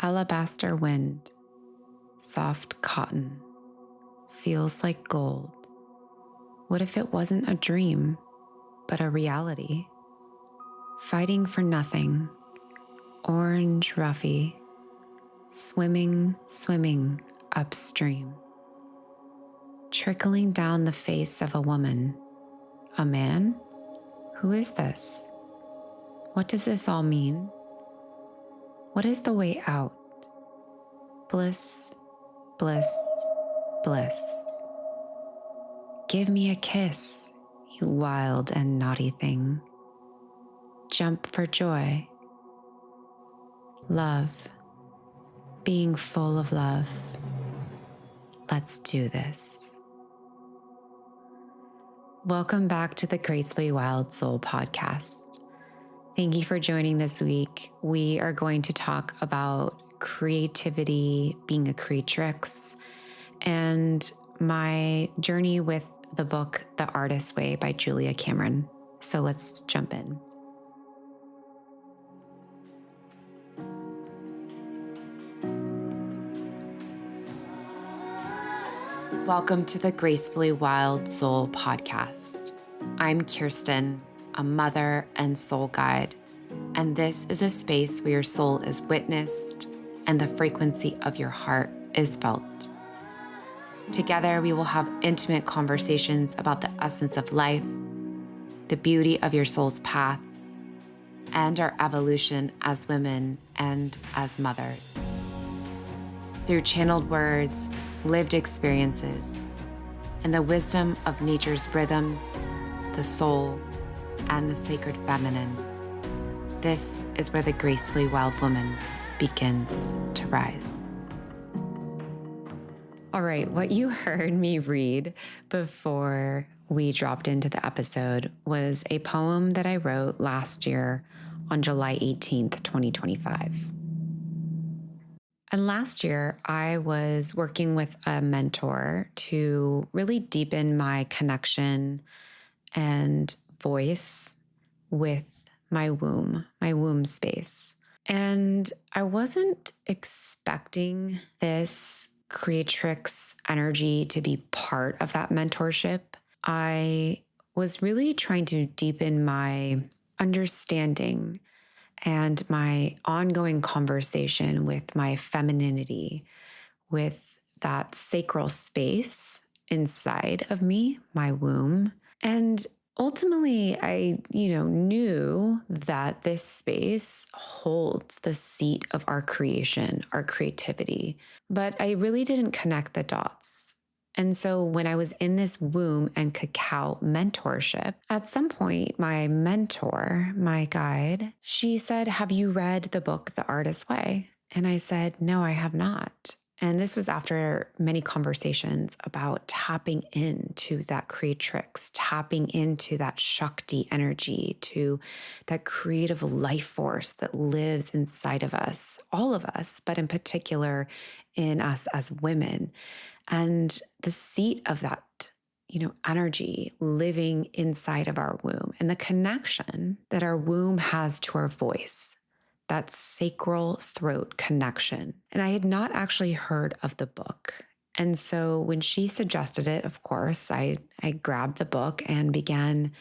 Alabaster wind, soft cotton, feels like gold. What if it wasn't a dream, but a reality? Fighting for nothing, orange roughy, swimming upstream. Trickling down the face of a woman. A man? Who is this? What does this all mean? What is the way out? Bliss, bliss, bliss. Give me a kiss, you wild and naughty thing. Jump for joy. Love, being full of love. Let's do this. Welcome back to the Gracefully Wild Soul podcast. Thank you for joining this week. We are going to talk about creativity, being a creatrix, and my journey with the book, The Artist's Way by Julia Cameron. So let's jump in. Welcome to the Gracefully Wild Soul podcast. I'm Kirsten, a mother and soul guide, and this is a space where your soul is witnessed and the frequency of your heart is felt. Together, we will have intimate conversations about the essence of life, the beauty of your soul's path, and our evolution as women and as mothers. Through channeled words, lived experiences, and the wisdom of nature's rhythms, the soul, and the sacred feminine, this is where the gracefully wild woman begins to rise. All right, what you heard me read before we dropped into the episode was a poem that I wrote last year on July 18th, 2025. And last year, I was working with a mentor to really deepen my connection and voice with my womb space. And I wasn't expecting this creatrix energy to be part of that mentorship. I was really trying to deepen my understanding and my ongoing conversation with my femininity, with that sacral space inside of me, my womb. And ultimately, I, knew that this space holds the seat of our creation, our creativity, but I really didn't connect the dots. And so when I was in this womb and cacao mentorship, at some point, my mentor, my guide, she said, "Have you read the book, The Artist's Way?" And I said, "No, I have not." And this was after many conversations about tapping into that creatrix, tapping into that Shakti energy, to that creative life force that lives inside of us, all of us, but in particular in us as women. And the seat of that, energy living inside of our womb and the connection that our womb has to our voice, that sacral throat connection. And I had not actually heard of the book. And so when she suggested it, of course, I grabbed the book and began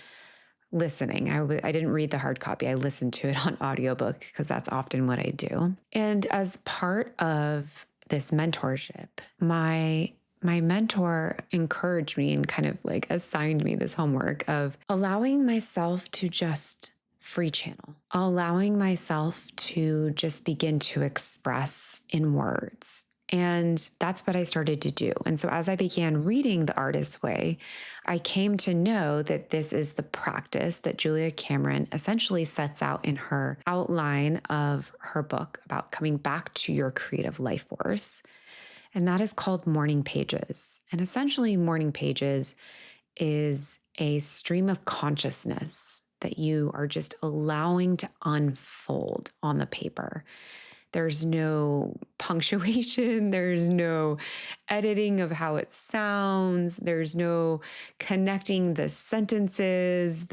listening. I didn't read the hard copy. I listened to it on audiobook because that's often what I do. And as part of this mentorship, my mentor encouraged me and kind of like assigned me this homework of allowing myself to just free channel, allowing myself to just begin to express in words. And that's what I started to do. And so as I began reading The Artist's Way, I came to know that this is the practice that Julia Cameron essentially sets out in her outline of her book about coming back to your creative life force. And that is called Morning Pages. And essentially, Morning Pages is a stream of consciousness that you are just allowing to unfold on the paper. There's no punctuation. There's no editing of how it sounds. There's no connecting the sentences.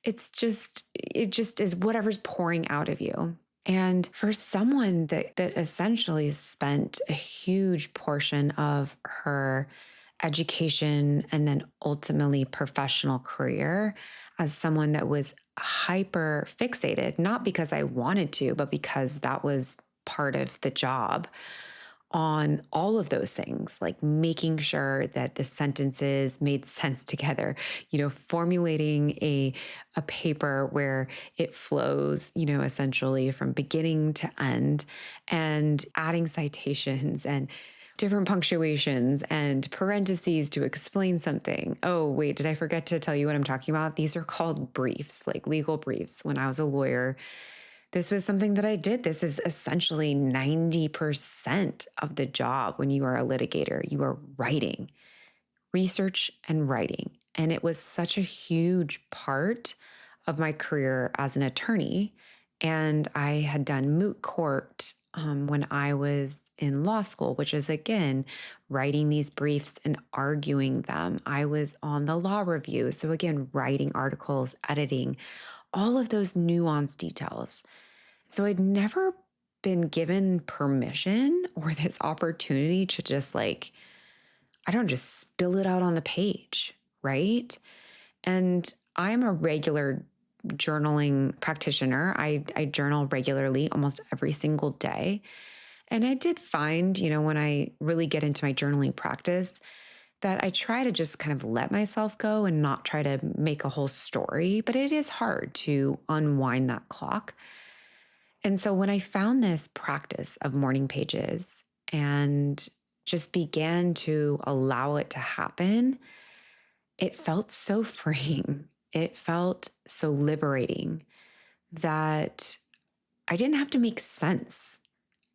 It just is whatever's pouring out of you. And for someone that essentially spent a huge portion of her education and then ultimately professional career as someone that was hyper fixated, not because I wanted to, but because that was part of the job, on all of those things, like making sure that the sentences made sense together, formulating a paper where it flows, essentially from beginning to end, and adding citations and different punctuations and parentheses to explain something. Oh, wait, did I forget to tell you what I'm talking about? These are called briefs, like legal briefs. When I was a lawyer, this was something that I did. This is essentially 90% of the job when you are a litigator. You are writing, research and writing. And it was such a huge part of my career as an attorney. And I had done moot court when I was in law school, which is, again, writing these briefs and arguing them. I was on the law review. So, again, writing articles, editing, all of those nuanced details. So I'd never been given permission or this opportunity to just just spill it out on the page, right? And I'm a regular journaling practitioner. I journal regularly, almost every single day. And I did find, when I really get into my journaling practice, that I try to just kind of let myself go and not try to make a whole story. But it is hard to unwind that clock. And so when I found this practice of morning pages and just began to allow it to happen, it felt so freeing. It felt so liberating that I didn't have to make sense.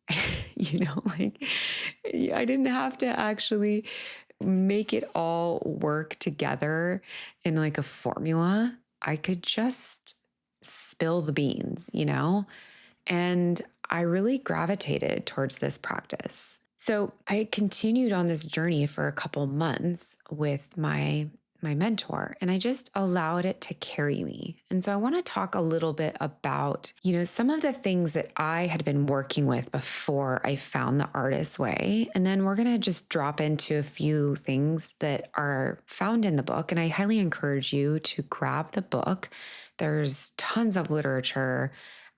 I didn't have to actually make it all work together in like a formula. I could just spill the beans. And I really gravitated towards this practice. So I continued on this journey for a couple months with my mentor, and I just allowed it to carry me. And so I want to talk a little bit about, some of the things that I had been working with before I found the artist's way. And then we're going to just drop into a few things that are found in the book. And I highly encourage you to grab the book. There's tons of literature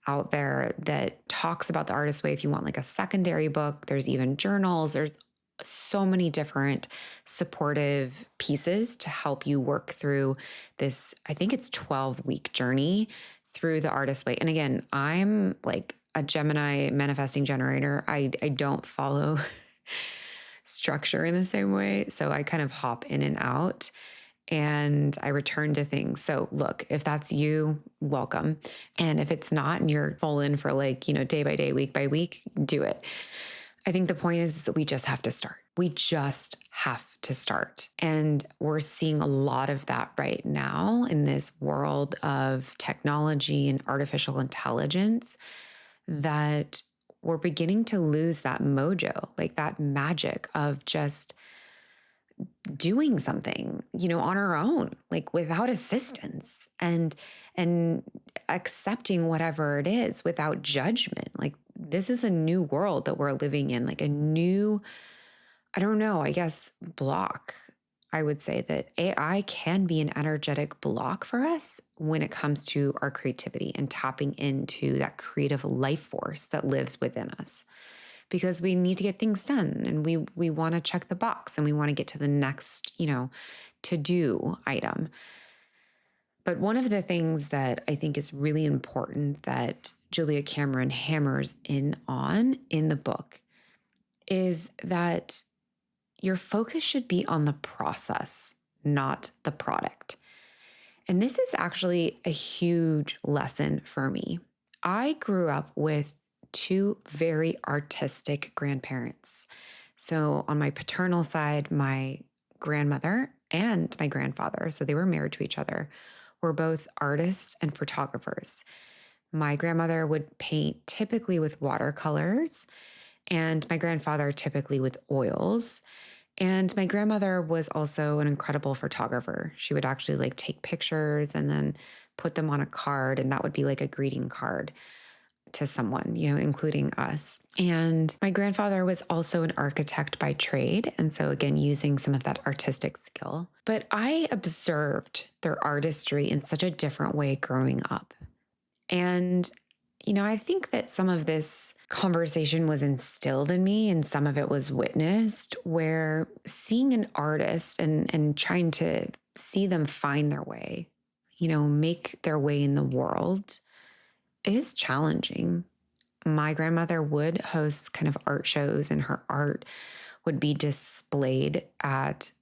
out there that talks about the artist's way. If you want like a secondary book, there's even journals. There's so many different supportive pieces to help you work through this. I think it's 12-week journey through the artist's way. And again, I'm like a Gemini manifesting generator. I don't follow structure in the same way. So I kind of hop in and out, and I return to things. So look, if that's you, welcome. And if it's not, and you're full in for day by day, week by week, do it. I think the point is that we just have to start. We just have to start. And we're seeing a lot of that right now in this world of technology and artificial intelligence, that we're beginning to lose that mojo, like that magic of just doing something, on our own, like without assistance, and accepting whatever it is without judgment. Like, this is a new world that we're living in, like a new, I don't know, I guess, block. I would say that AI can be an energetic block for us when it comes to our creativity and tapping into that creative life force that lives within us. Because we need to get things done, and we want to check the box, and we want to get to the next, to-do item. But one of the things that I think is really important that Julia Cameron hammers in on in the book is that your focus should be on the process, not the product. And this is actually a huge lesson for me. I grew up with two very artistic grandparents. So on my paternal side, my grandmother and my grandfather, so they were married to each other, were both artists and photographers. My grandmother would paint typically with watercolors, and my grandfather typically with oils. And my grandmother was also an incredible photographer. She would actually take pictures and then put them on a card, and that would be like a greeting card. to someone, including us. And my grandfather was also an architect by trade. And so, again, using some of that artistic skill. But I observed their artistry in such a different way growing up. And I think that some of this conversation was instilled in me and some of it was witnessed, where seeing an artist and trying to see them find their way, make their way in the world is challenging. My grandmother would host kind of art shows, and her art would be displayed at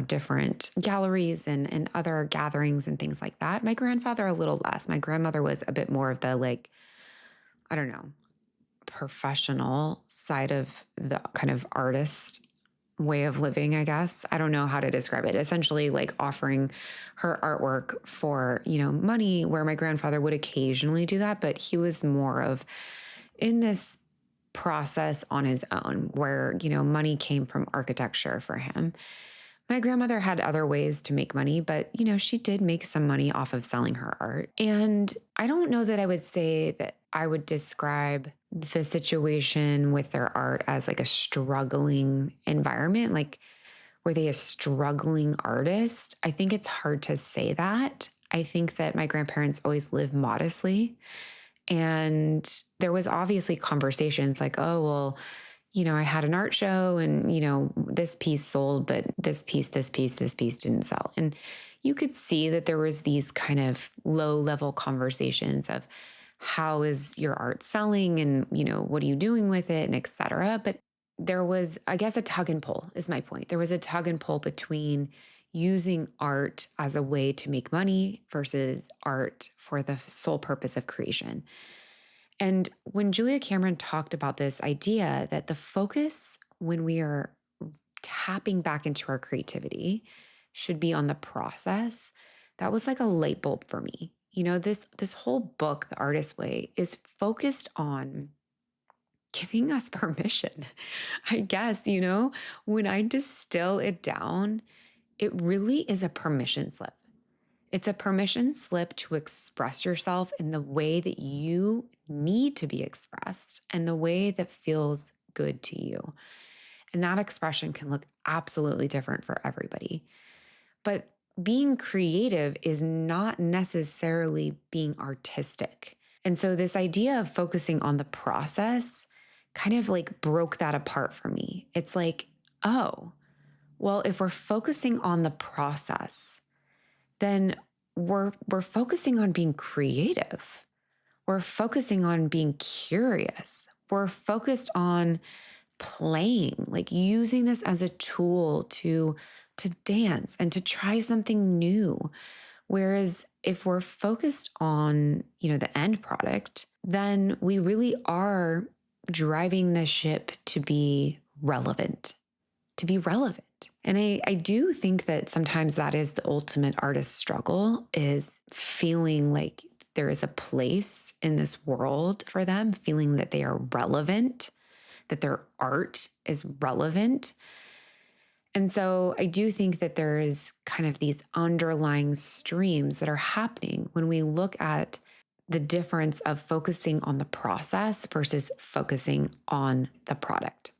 different galleries and other gatherings and things like that. My grandfather, a little less. My grandmother was a bit more of the I don't know, professional side of the kind of artist way of living, I guess. I don't know how to describe it. Essentially offering her artwork for, money, where my grandfather would occasionally do that, but he was more of in this process on his own where, money came from architecture for him. My grandmother had other ways to make money, but, she did make some money off of selling her art. And I don't know that I would say that I would describe the situation with their art as a struggling environment. Were they a struggling artist? I think it's hard to say that. I think that my grandparents always lived modestly. And there was obviously conversations oh, well, I had an art show and, this piece sold, but this piece didn't sell. And you could see that there was these kind of low level conversations of how is your art selling and, what are you doing with it and et cetera. But there was, I guess, a tug and pull is my point. There was a tug and pull between using art as a way to make money versus art for the sole purpose of creation. And when Julia Cameron talked about this idea that the focus when we are tapping back into our creativity should be on the process, that was like a light bulb for me. This whole book, The Artist's Way, is focused on giving us permission. I guess, when I distill it down, it really is a permission slip. It's a permission slip to express yourself in the way that you need to be expressed and the way that feels good to you. And that expression can look absolutely different for everybody. But being creative is not necessarily being artistic. And so this idea of focusing on the process kind of broke that apart for me. It's oh, well, if we're focusing on the process, then we're focusing on being creative. We're focusing on being curious. We're focused on playing, using this as a tool to dance and to try something new. Whereas if we're focused on, the end product, then we really are driving the ship to be relevant. And I do think that sometimes that is the ultimate artist struggle, is feeling like there is a place in this world for them, feeling that they are relevant, that their art is relevant. And so I do think that there is kind of these underlying streams that are happening when we look at the difference of focusing on the process versus focusing on the product.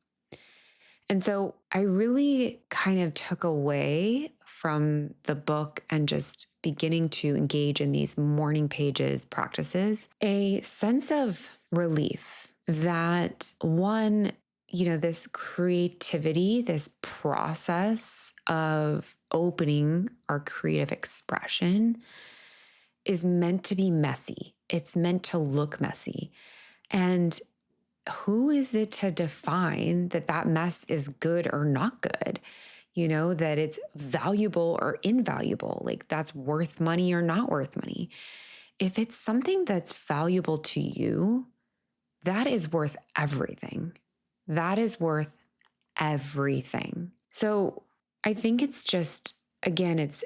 And so I really kind of took away from the book and just beginning to engage in these morning pages practices, a sense of relief that one, this creativity, this process of opening our creative expression is meant to be messy. It's meant to look messy. And who is it to define that mess is good or not good? That it's valuable or invaluable, that's worth money or not worth money. If it's something that's valuable to you, that is worth everything. That is worth everything. So I think it's just, again, it's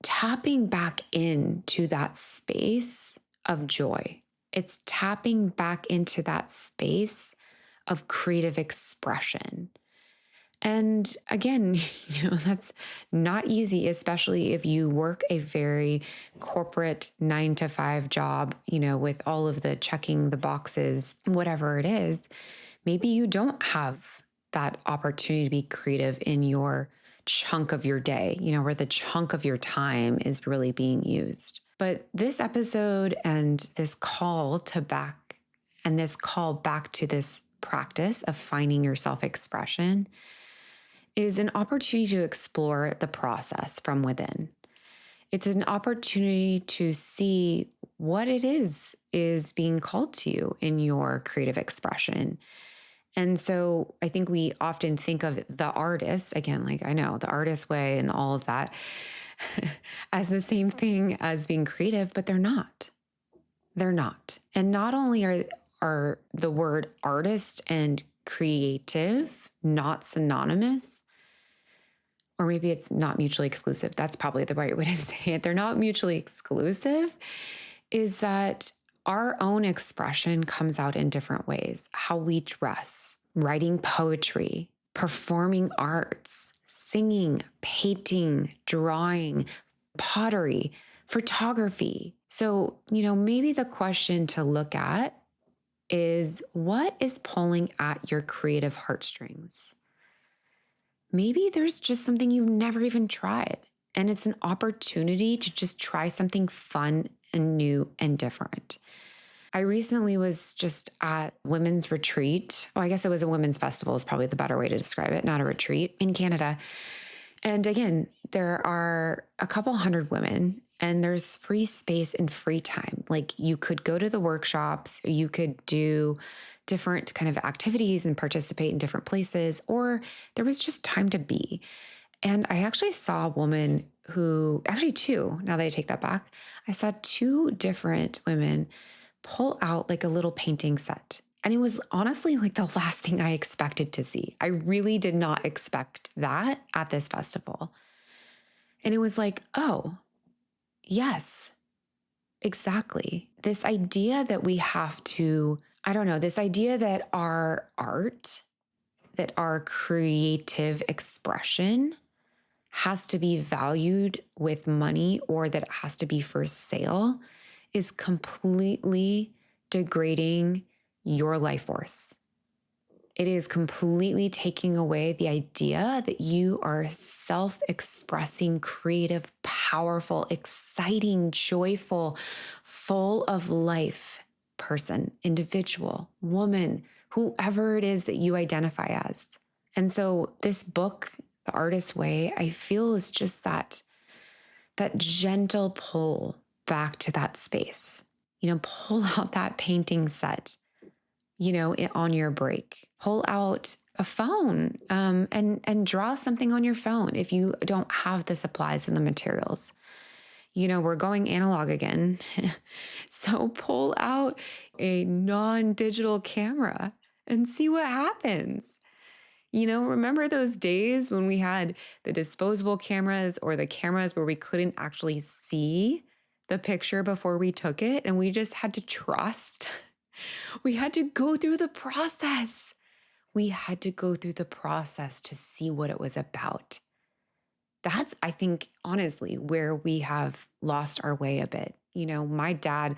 tapping back into that space of joy. It's tapping back into that space of creative expression. And again, that's not easy, especially if you work a very corporate 9 to 5 job, with all of the checking the boxes, whatever it is. Maybe you don't have that opportunity to be creative in your chunk of your day, where the chunk of your time is really being used. But this episode and this call back to this practice of finding your self expression is an opportunity to explore the process from within. It's an opportunity to see what it is being called to you in your creative expression. And so I think we often think of the artist, again, like I know the artist way and all of that, as the same thing as being creative, but they're not. They're not. And not only are the word artist and creative not synonymous, or maybe it's not mutually exclusive. That's probably the right way to say it. They're not mutually exclusive, is that our own expression comes out in different ways. How we dress, writing poetry, performing arts, singing, painting, drawing, pottery, photography. So, maybe the question to look at is, what is pulling at your creative heartstrings? Maybe there's just something you've never even tried, and it's an opportunity to just try something fun and new and different. I recently was just at women's retreat. I guess it was a women's festival is probably the better way to describe it, not a retreat, in Canada. And again, there are a couple hundred women and there's free space and free time. Like you could go to the workshops, you could do different kind of activities and participate in different places, or there was just time to be. And I actually saw a woman actually two, now that I take that back, I saw two different women pull out like a little painting set. And it was honestly like the last thing I expected to see. I really did not expect that at this festival. And it was like, oh, yes, exactly. This idea that we have to, this idea that our art, that our creative expression has to be valued with money or that it has to be for sale is completely degrading your life force. It is completely taking away the idea that you are a self-expressing, creative, powerful, exciting, joyful, full of life person, individual, woman, whoever it is that you identify as. And so this book, The Artist's Way, I feel is just that gentle pull back to that space. Pull out that painting set, on your break. Pull out a phone and draw something on your phone if you don't have the supplies and the materials. We're going analog again. So pull out a non-digital camera and see what happens. Remember those days when we had the disposable cameras or the cameras where we couldn't actually see the picture before we took it and we just had to trust? We had to go through the process. We had to go through the process to see what it was about. That's, I think, honestly, where we have lost our way a bit. My dad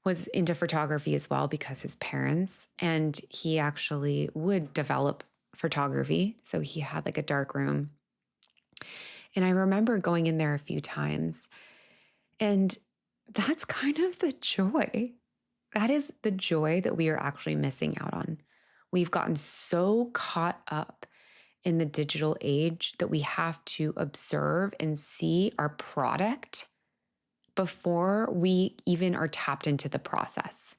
was into photography as well because his parents, and he actually would develop photography. So he had like a dark room. And I remember going in there a few times, and that's kind of the joy. That is the joy that we are actually missing out on. We've gotten so caught up in the digital age that we have to observe and see our product before we even are tapped into the process.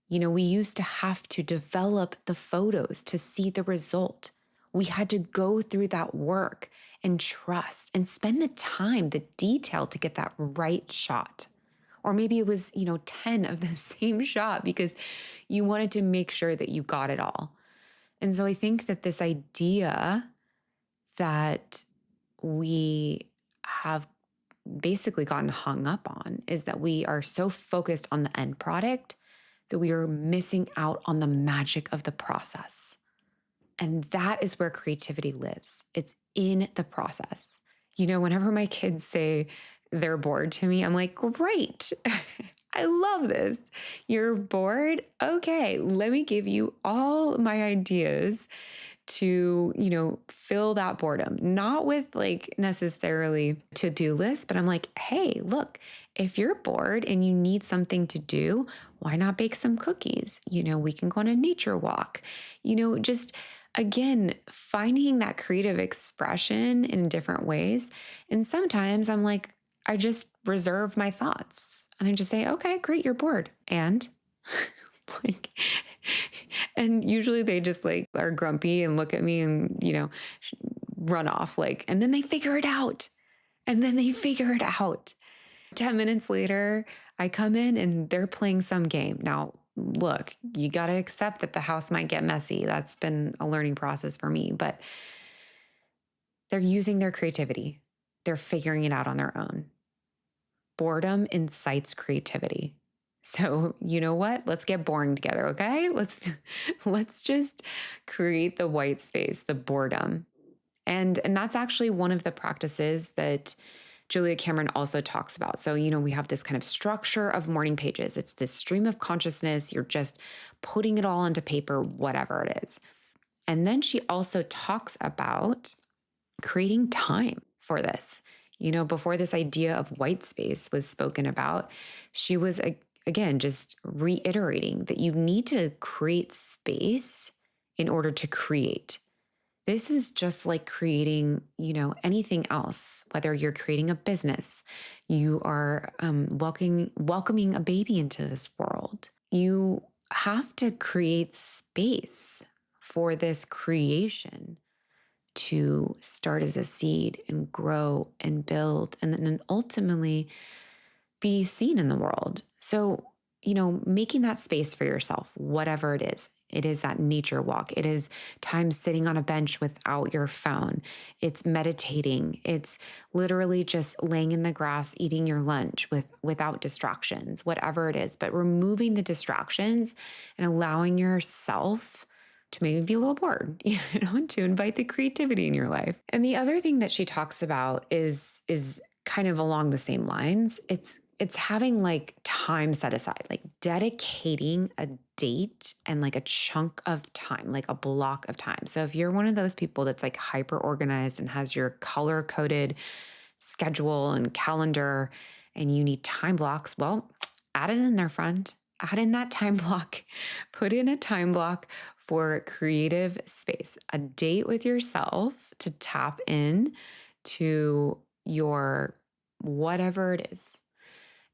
We used to have to develop the photos to see the result. We had to go through that work and trust and spend the time, the detail to get that right shot. Or maybe it was, 10 of the same shot because you wanted to make sure that you got it all. And so I think that this idea that we have basically gotten hung up on is that we are so focused on the end product that we are missing out on the magic of the process. And that is where creativity lives. It's in the process. Whenever my kids say they're bored to me, I'm like, great. I love this. You're bored? Okay, let me give you all my ideas to, fill that boredom, not with like necessarily to-do lists, but I'm like, hey, look, if you're bored and you need something to do, why not bake some cookies? We can go on a nature walk, just again, finding that creative expression in different ways. And sometimes I'm like, I just reserve my thoughts and I just say, okay, great, you're bored. And like, and usually they just like are grumpy and look at me and, run off and then they figure it out. And then they figure it out. 10 minutes later, I come in and they're playing some game. Now, look, you got to accept that the house might get messy. That's been a learning process for me, but they're using their creativity. They're figuring it out on their own. Boredom incites creativity. So, you know what? Let's get boring together, okay? Let's just create the white space, the boredom. And that's actually one of the practices that Julia Cameron also talks about. So, we have this kind of structure of morning pages. It's this stream of consciousness. You're just putting it all onto paper, whatever it is. And then she also talks about creating time for this. Before this idea of white space was spoken about, she was, again, just reiterating that you need to create space in order to create. This is just like creating, anything else, whether you're creating a business, you are welcoming a baby into this world. You have to create space for this creation to start as a seed and grow and build and then ultimately be seen in the world. So, making that space for yourself, whatever it is that nature walk. It is time sitting on a bench without your phone. It's meditating. It's literally just laying in the grass, eating your lunch without distractions, whatever it is, but removing the distractions and allowing yourself to maybe be a little bored, to invite the creativity in your life. And the other thing that she talks about is kind of along the same lines. It's having like time set aside, like dedicating a date and like a chunk of time, like a block of time. So if you're one of those people that's like hyper organized and has your color coded schedule and calendar and you need time blocks, well, add it in there, friend. Add in that time block. Put in a time block for creative space, a date with yourself to tap in to your whatever it is.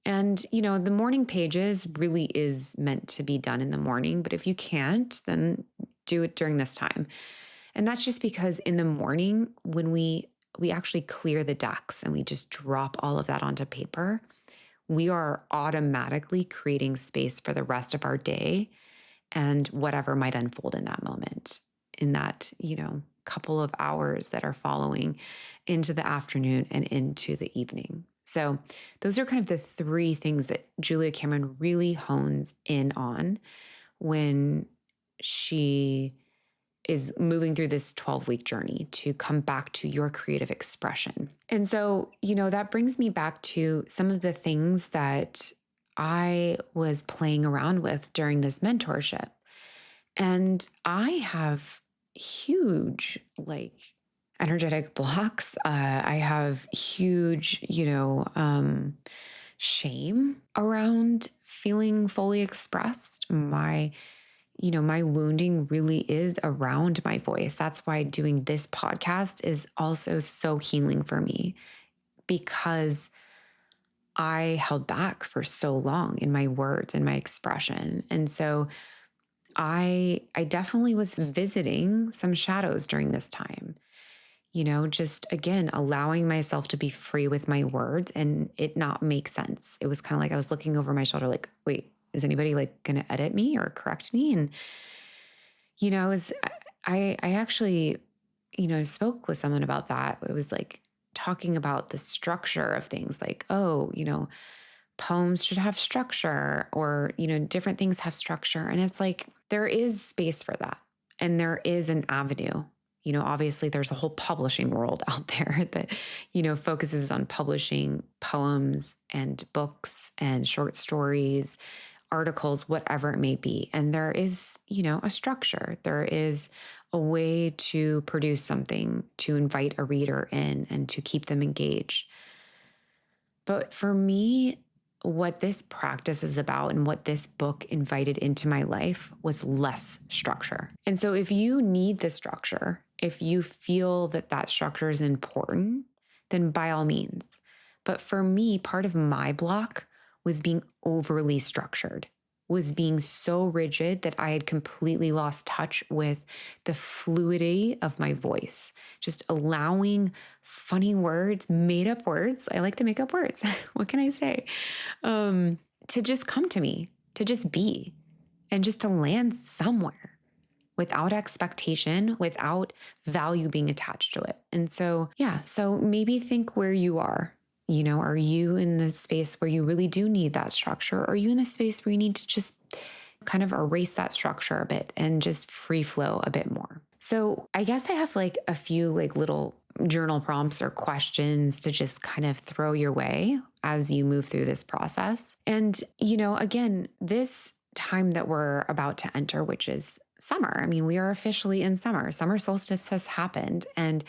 And, the morning pages really is meant to be done in the morning, but if you can't, then do it during this time. And that's just because in the morning, when we actually clear the decks and we just drop all of that onto paper, we are automatically creating space for the rest of our day and whatever might unfold in that moment, in that, couple of hours that are following into the afternoon and into the evening. So those are kind of the three things that Julia Cameron really hones in on when she is moving through this 12-week journey to come back to your creative expression. And so, that brings me back to some of the things that I was playing around with during this mentorship. And I have huge, energetic blocks. I have huge, shame around feeling fully expressed. My wounding really is around my voice. That's why doing this podcast is also so healing for me, because I held back for so long in my words and my expression. And so I definitely was visiting some shadows during this time. Just again, allowing myself to be free with my words and it not make sense. It was kind of like I was looking over my shoulder, like, wait, is anybody going to edit me or correct me? And, I actually, spoke with someone about that. It was like talking about the structure of things like, oh, poems should have structure or, different things have structure. And it's like, there is space for that. And there is an avenue. Obviously there's a whole publishing world out there that, focuses on publishing poems and books and short stories, articles, whatever it may be. And there is, a structure. There is a way to produce something, to invite a reader in and to keep them engaged. But for me, what this practice is about and what this book invited into my life was less structure. And so if you need the structure, if you feel that that structure is important, then by all means. But for me, part of my block was being overly structured, was being so rigid that I had completely lost touch with the fluidity of my voice, just allowing funny words, made up words. I like to make up words. What can I say? To just come to me, to just be, and just to land somewhere without expectation, without value being attached to it. And so, so maybe think where you are. Are you in the space where you really do need that structure? Or are you in the space where you need to just kind of erase that structure a bit and just free flow a bit more? So I guess I have like a few like little journal prompts or questions to just kind of throw your way as you move through this process. And, again, this time that we're about to enter, which is summer. I mean, we are officially in summer. Summer solstice has happened, and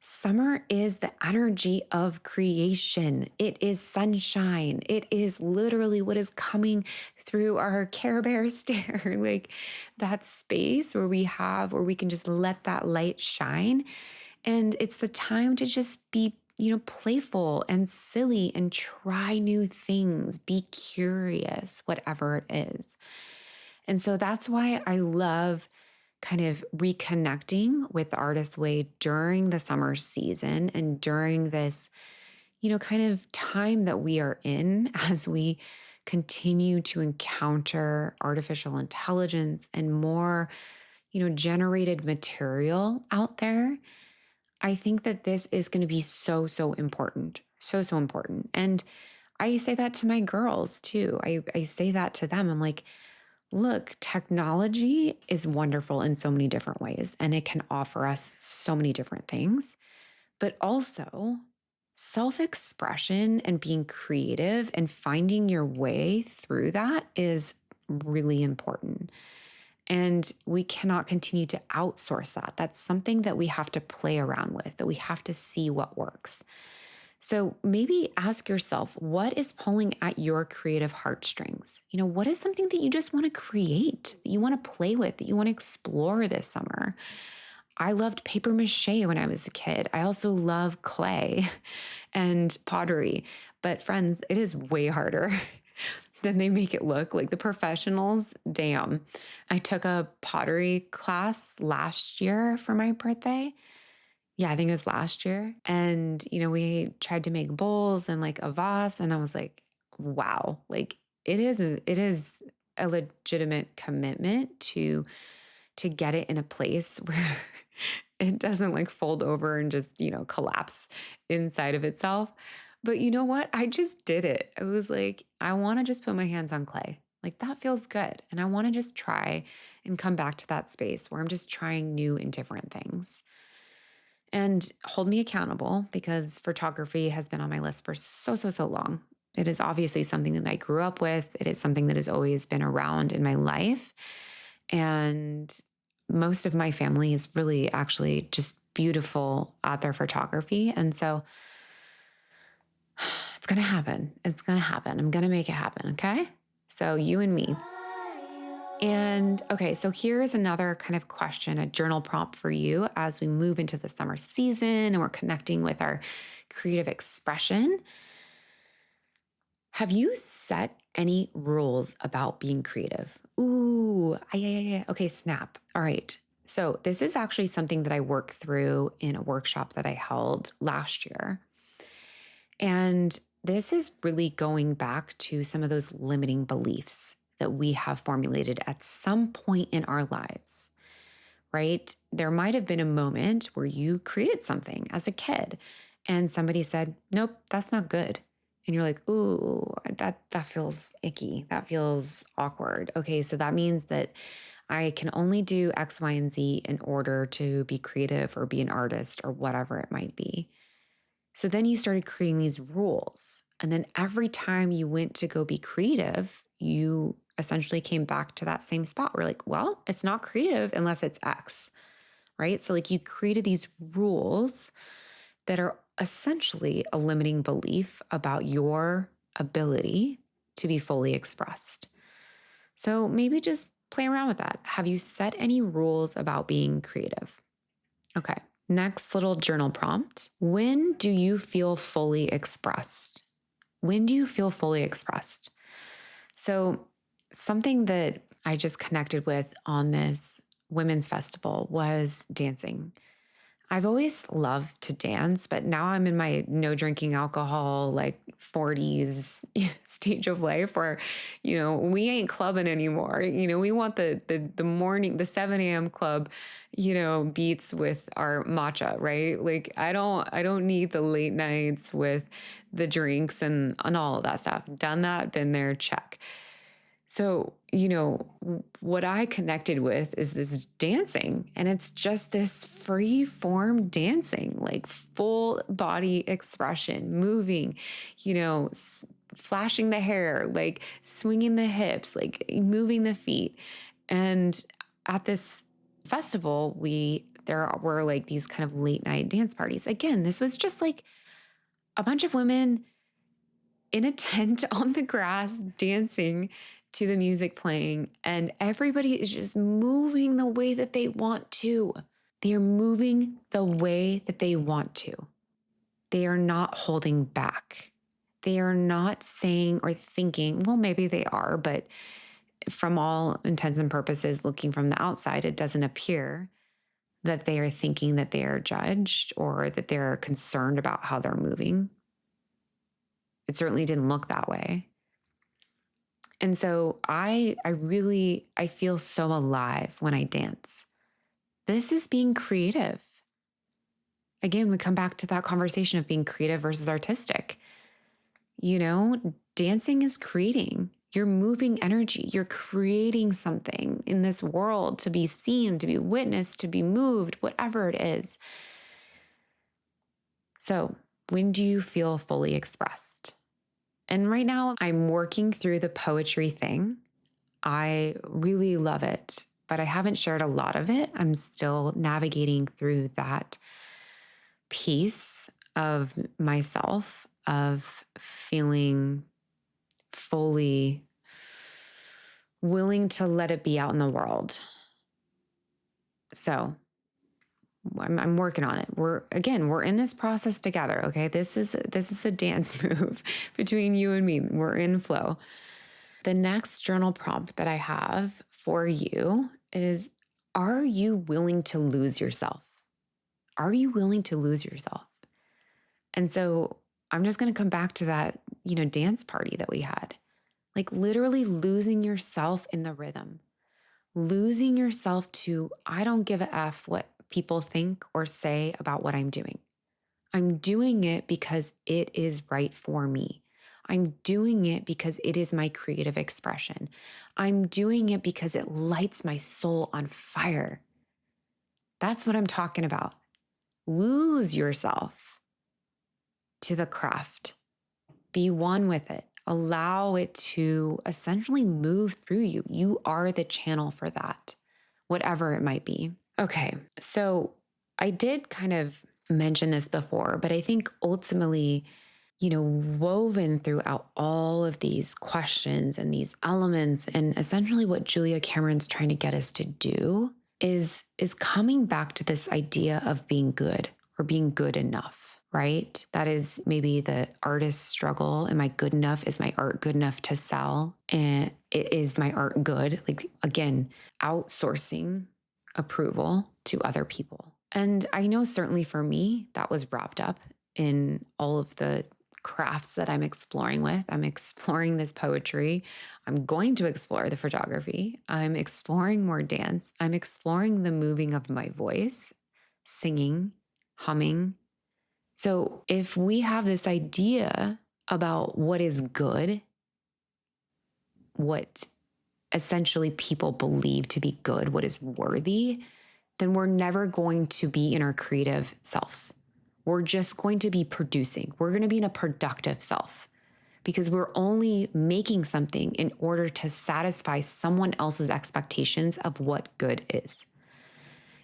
summer is the energy of creation. It is sunshine. It is literally what is coming through our Care Bear stare, like that space where we can just let that light shine. And it's the time to just be, playful and silly and try new things, be curious, whatever it is. And so that's why I love kind of reconnecting with the Artist Way during the summer season and during this, kind of time that we are in as we continue to encounter artificial intelligence and more, generated material out there. I think that this is going to be so, so important. So, so important. And I say that to my girls too. I say that to them. I'm like, look, technology is wonderful in so many different ways, and it can offer us so many different things. But also, self-expression and being creative and finding your way through that is really important. And we cannot continue to outsource that. That's something that we have to play around with, that we have to see what works. So maybe ask yourself, what is pulling at your creative heartstrings? What is something that you just want to create, that you want to play with, that you want to explore this summer? I loved paper mache when I was a kid. I also love clay and pottery. But friends, it is way harder than they make it look. Like the professionals, damn. I took a pottery class last year for my birthday. Yeah, I think it was last year. And, we tried to make bowls and like a vase. And I was like, wow, like it is a legitimate commitment to get it in a place where it doesn't like fold over and just, collapse inside of itself. But you know what? I just did it. I was like, I want to just put my hands on clay. Like that feels good. And I want to just try and come back to that space where I'm just trying new and different things. And hold me accountable, because photography has been on my list for so, so, so long. It is obviously something that I grew up with. It is something that has always been around in my life. And most of my family is really actually just beautiful at their photography. And so it's going to happen. It's going to happen. I'm going to make it happen. Okay. So you and me. And okay, so here's another kind of question, a journal prompt for you as we move into the summer season and we're connecting with our creative expression. Have you set any rules about being creative? Ooh, yeah. Okay, snap. All right. So this is actually something that I worked through in a workshop that I held last year. And this is really going back to some of those limiting beliefs that we have formulated at some point in our lives, right? There might have been a moment where you created something as a kid and somebody said, nope, that's not good. And you're like, ooh, that feels icky. That feels awkward. Okay, so that means that I can only do X, Y, and Z in order to be creative or be an artist or whatever it might be. So then you started creating these rules. And then every time you went to go be creative, you essentially came back to that same spot where, like, well, it's not creative unless it's X, right? So, like, you created these rules that are essentially a limiting belief about your ability to be fully expressed. So maybe just play around with that. Have you set any rules about being creative? Okay. Next little journal prompt. When do you feel fully expressed? When do you feel fully expressed? So, something that I just connected with on this women's festival was dancing. I've always loved to dance, but now I'm in my no drinking alcohol, like 40s stage of life where, we ain't clubbing anymore. We want the morning, the 7 a.m. club, beats with our matcha, right? Like I don't need the late nights with the drinks and all of that stuff. Done that, been there, check. So, what I connected with is this dancing, and it's just this free form dancing, like full body expression, moving, flashing the hair, like swinging the hips, like moving the feet. And at this festival, there were like these kind of late night dance parties. Again, this was just like a bunch of women in a tent on the grass dancing to the music playing, and everybody is just moving the way that they want to. They are moving the way that they want to. They are not holding back. They are not saying or thinking, well, maybe they are, but from all intents and purposes, looking from the outside, it doesn't appear that they are thinking that they are judged or that they're concerned about how they're moving. It certainly didn't look that way. And so I feel so alive when I dance. This is being creative. Again, we come back to that conversation of being creative versus artistic. Dancing is creating. You're moving energy. You're creating something in this world to be seen, to be witnessed, to be moved, whatever it is. So, when do you feel fully expressed? And right now, I'm working through the poetry thing. I really love it, but I haven't shared a lot of it. I'm still navigating through that piece of myself, of feeling fully willing to let it be out in the world. So I'm working on it. We're in this process together. Okay. This is a dance move between you and me. We're in flow. The next journal prompt that I have for you is, are you willing to lose yourself? Are you willing to lose yourself? And so I'm just going to come back to that, dance party that we had, like literally losing yourself in the rhythm, losing yourself to, I don't give a F what people think or say about what I'm doing. I'm doing it because it is right for me. I'm doing it because it is my creative expression. I'm doing it because it lights my soul on fire. That's what I'm talking about. Lose yourself to the craft. Be one with it. Allow it to essentially move through you. You are the channel for that, whatever it might be. Okay, so I did kind of mention this before, but I think ultimately, woven throughout all of these questions and these elements, and essentially what Julia Cameron's trying to get us to do is coming back to this idea of being good or being good enough, right? That is maybe the artist's struggle. Am I good enough? Is my art good enough to sell? And is my art good? Like, again, outsourcing approval to other people. And I know certainly for me, that was wrapped up in all of the crafts that I'm exploring with. I'm exploring this poetry. I'm going to explore the photography. I'm exploring more dance. I'm exploring the moving of my voice, singing, humming. So if we have this idea about what is good, what essentially people believe to be good, what is worthy, then we're never going to be in our creative selves. We're just going to be producing. We're going to be in a productive self because we're only making something in order to satisfy someone else's expectations of what good is.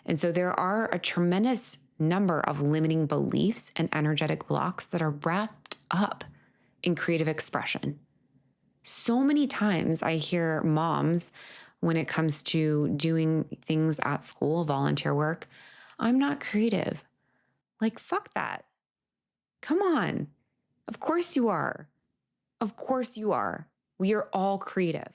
And so there are a tremendous number of limiting beliefs and energetic blocks that are wrapped up in creative expression. So many times I hear moms, when it comes to doing things at school, volunteer work, I'm not creative. Like, fuck that. Come on. Of course you are. Of course you are. We are all creative.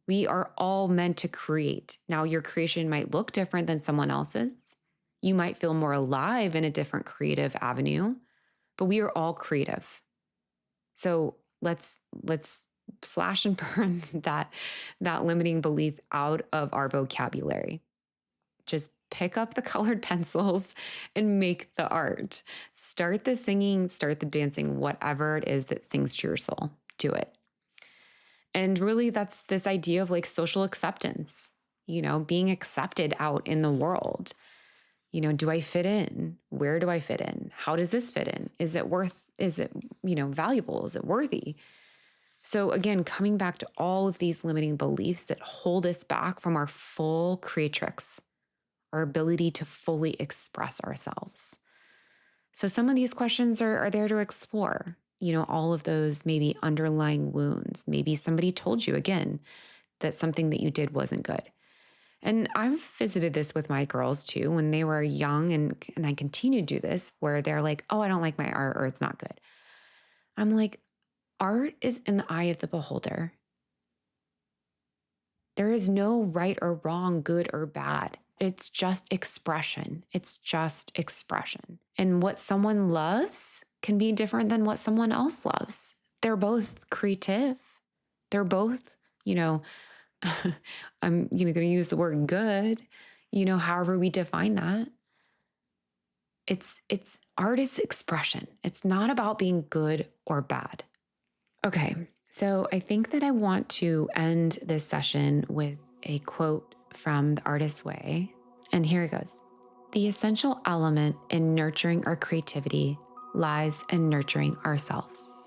We are all meant to create. Now, your creation might look different than someone else's. You might feel more alive in a different creative avenue, but we are all creative. So let's slash and burn that limiting belief out of our vocabulary. Just pick up the colored pencils and make the art. Start the singing, start the dancing, whatever it is that sings to your soul. Do it. And really, that's this idea of like social acceptance, being accepted out in the world. Do I fit in? Where do I fit in? How does this fit in? Is it valuable? Is it worthy? So again, coming back to all of these limiting beliefs that hold us back from our full creatrix, our ability to fully express ourselves. So some of these questions are there to explore, all of those maybe underlying wounds. Maybe somebody told you again that something that you did wasn't good. And I've visited this with my girls too, when they were young, and I continue to do this, where they're like, oh, I don't like my art, or it's not good. I'm like, art is in the eye of the beholder. There is no right or wrong, good or bad. It's just expression. It's just expression. And what someone loves can be different than what someone else loves. They're both creative. They're both, I'm going to use the word good, however we define that. It's art is expression. It's not about being good or bad. Okay, so I think that I want to end this session with a quote from The Artist's Way. And here it goes. The essential element in nurturing our creativity lies in nurturing ourselves.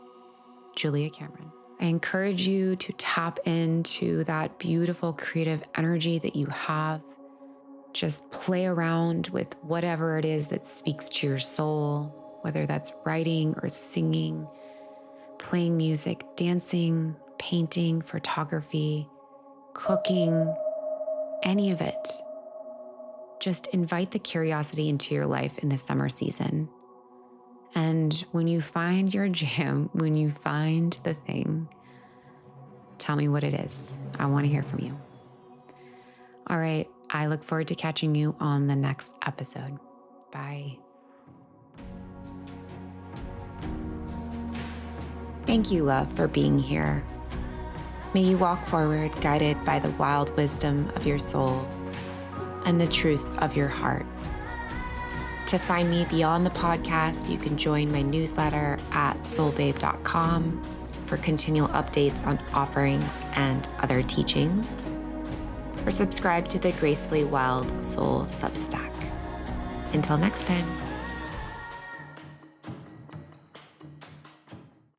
Julia Cameron. I encourage you to tap into that beautiful creative energy that you have. Just play around with whatever it is that speaks to your soul, whether that's writing or singing, playing music, dancing, painting, photography, cooking, any of it. Just invite the curiosity into your life in the summer season. And when you find your jam, when you find the thing, tell me what it is. I want to hear from you. All right. I look forward to catching you on the next episode. Bye. Thank you, love, for being here. May you walk forward guided by the wild wisdom of your soul and the truth of your heart. To find me beyond the podcast, you can join my newsletter at soulbabe.com for continual updates on offerings and other teachings, or subscribe to the Gracefully Wild Soul Substack. Until next time.